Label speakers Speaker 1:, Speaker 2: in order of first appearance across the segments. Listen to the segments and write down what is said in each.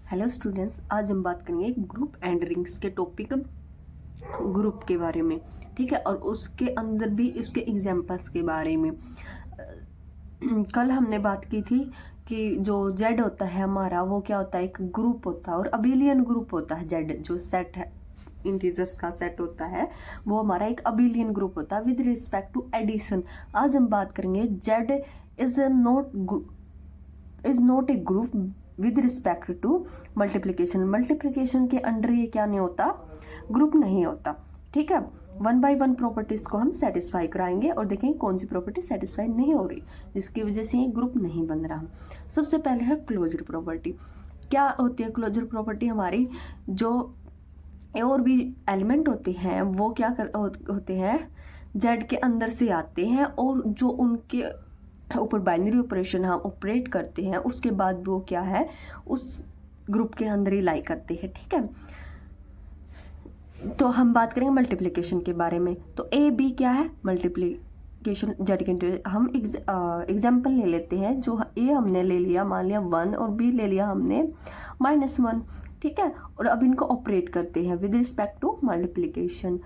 Speaker 1: Hello students, आज हम बात करेंगे ग्रुप एंड रिंग्स के टॉपिक ग्रुप के बारे में। ठीक है, और उसके अंदर भी उसके एग्जांपल्स के बारे में। कल हमने बात की थी कि जो जेड होता है हमारा, वो क्या होता है, एक ग्रुप होता है और अबिलियन ग्रुप होता है। जेड जो सेट है, इंटीजर्स का सेट होता है, वो हमारा एक अबिलियन ग्रुप होता है विद रिस्पेक्ट टू एडिशन। आज हम बात करेंगे Z is not a group with respect to multiplication. Multiplication के अंडर ये क्या नहीं होता, ग्रुप नहीं होता। ठीक है, 1 बाय 1 प्रॉपर्टीज को हम सेटिस्फाई कराएंगे और देखेंगे कौन सी प्रॉपर्टी सेटिस्फाई नहीं हो रही, जिसकी वजह से ये ग्रुप नहीं बन रहा। सबसे पहले है क्लोजर प्रॉपर्टी। क्या होती है क्लोजर प्रॉपर्टी? हमारी जो और भी एलिमेंट होते हैं वो क्या होते हैं, जेड के अंदर से आते हैं और जो उनके ऊपर बाइनरी ऑपरेशन हम ऑपरेट करते हैं उसके बाद वो क्या है, उस ग्रुप के अंदर ही लाई करते हैं। ठीक है, तो हम बात करेंगे मल्टीप्लिकेशन के बारे में। तो ए बी क्या है, मल्टीप्लिकेशन जेड के। हम एग्जाम्पल ले लेते हैं। जो ए हमने ले लिया, मान लिया 1, और बी ले लिया हमने -1। ठीक है, और अब इनको ऑपरेट करते हैं with respect to multiplication.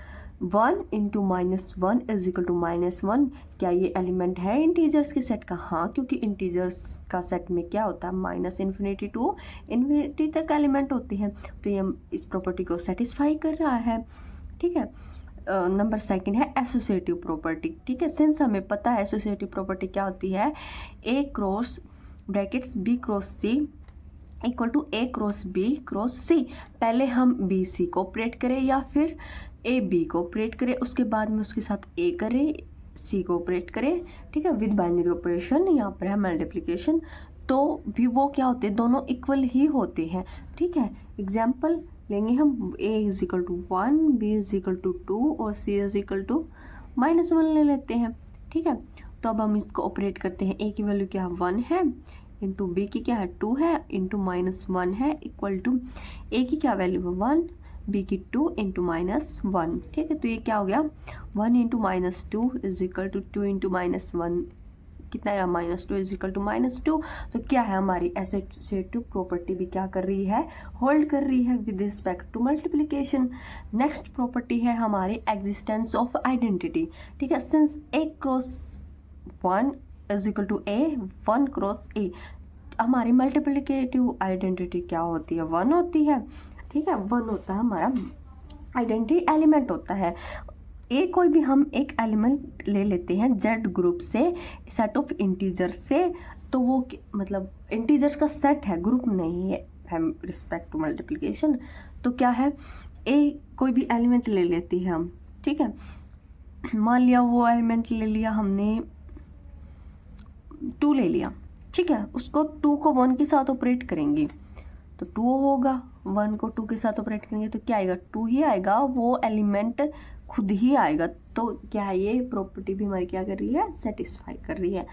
Speaker 1: 1 into -1 is equal to -1। क्या ये एलिमेंट है इंटीजर्स के सेट का? हाँ, क्योंकि इंटीजर्स का सेट में क्या होता है, -इन्फिनिटी टू इन्फिनिटी तक एलिमेंट होते हैं, तो ये इस प्रॉपर्टी को सेटिस्फाई कर रहा है। ठीक है, नंबर सेकंड है एसोसिएटिव प्रॉपर्टी। ठीक है, सिंस हमें पता है एसोसिएटिव प्रॉपर्टी क्या होती है, A cross brackets B cross C equal to A cross B cross C। पहले हम बी सी को ऑपरेट करें या फिर ए बी को ऑपरेट करें, उसके बाद में उसके साथ ए करें, सी को ऑपरेट करें। ठीक है, विद बाइनरी ऑपरेशन। यहाँ पर है मल्टीप्लिकेशन, तो भी वो क्या होते हैं, दोनों इक्वल ही होते हैं। ठीक है, एग्जाम्पल लेंगे हम, a is equal to 1, b is equal to 2 और c इज इक्वल टू -1 ले लेते हैं। ठीक है, तो अब हम इसको ऑपरेट करते हैं। a की वैल्यू क्या है, 1 है, इंटू बी की क्या है, 2 है, इंटू -1 है, इक्वल टू a की क्या वैल्यू है, 1, b की 2 इंटू -1। ठीक है, तो ये क्या हो गया, 1 into -2 is equal to 2 into -1 कितना है, -2 इज इक्वल टू -2। तो क्या है, हमारी एसोसिएटिव प्रॉपर्टी भी क्या कर रही है, होल्ड कर रही है with respect to multiplication. Next property है हमारी एग्जिस्टेंस ऑफ आइडेंटिटी। ठीक है, since a cross 1 is equal to a, 1 cross a, हमारी मल्टीप्लिकेटिव आइडेंटिटी क्या होती है, 1 होती है। ठीक है, 1 होता है हमारा आइडेंटिटी एलिमेंट होता है। ए कोई भी हम एक एलिमेंट ले लेते हैं जेड ग्रुप से, सेट ऑफ इंटीजर्स से, तो वो मतलब इंटीजर्स का सेट है, ग्रुप नहीं है रिस्पेक्ट टू मल्टीप्लिकेशन। तो क्या है, ए कोई भी एलिमेंट ले लेती है हम। ठीक है, मान लिया वो एलिमेंट ले लिया हमने, 2 ले लिया। ठीक है, उसको 2 को 1 के साथ ऑपरेट करेंगे तो 2 होगा, 1 को 2 के साथ ऑपरेट करेंगे तो क्या आएगा, 2 ही आएगा, वो एलिमेंट खुद ही आएगा। तो क्या है, ये प्रॉपर्टी भी हमारी क्या कर रही है, सेटिस्फाई कर रही है।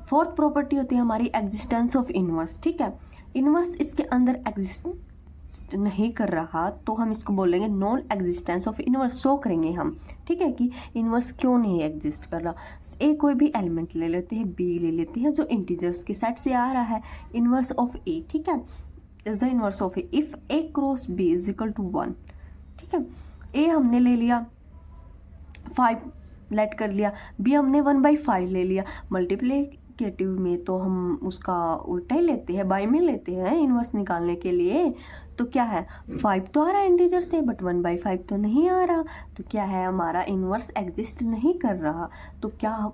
Speaker 1: फोर्थ प्रॉपर्टी होती है हमारी एग्जिस्टेंस ऑफ इनवर्स। ठीक है, इनवर्स इसके अंदर एग्जिस्ट नहीं कर रहा तो हम इसको बोलेंगे non existence of inverse. Show करेंगे हम, ठीक है, कि इनवर्स क्यों नहीं एग्जिस्ट कर रहा। ए कोई भी एलिमेंट ले लेते हैं, बी ले लेते हैं जो इंटीजर्स के सेट से आ रहा है, इनवर्स ऑफ ए। ठीक है, is the inverse of A if A cross B is equal to 1। ठीक है, ए हमने ले लिया 5 लेट कर लिया, बी हमने 1/5 ले लिया। मल्टीप्लिकेटिव में तो हम उसका उल्टा ही लेते हैं, बाई में लेते हैं इनवर्स निकालने के लिए। तो क्या है, 5 तो आ रहा है इंटीजर से, बट 1/5 तो नहीं आ रहा। तो क्या है, हमारा इनवर्स एग्जिस्ट नहीं कर रहा। तो क्या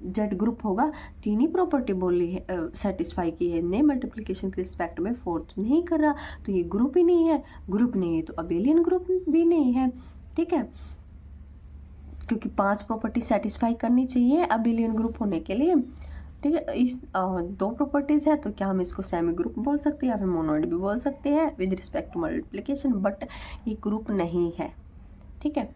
Speaker 1: जेड ग्रुप होगा, तीन ही प्रॉपर्टी बोली है, सेटिस्फाई की है ने मल्टीप्लिकेशन के रिस्पेक्ट में, फोर्थ नहीं कर रहा, तो ये ग्रुप ही नहीं है। ग्रुप नहीं है तो अबेलियन ग्रुप भी नहीं है। ठीक है, क्योंकि 5 प्रॉपर्टी सेटिस्फाई करनी चाहिए अबेलियन ग्रुप होने के लिए। ठीक है, इस 2 प्रॉपर्टीज है, तो क्या हम इसको सेमी ग्रुप बोल सकते हैं या फिर मोनोइड भी बोल सकते हैं with respect to multiplication, but ये ग्रुप नहीं है। ठीक है।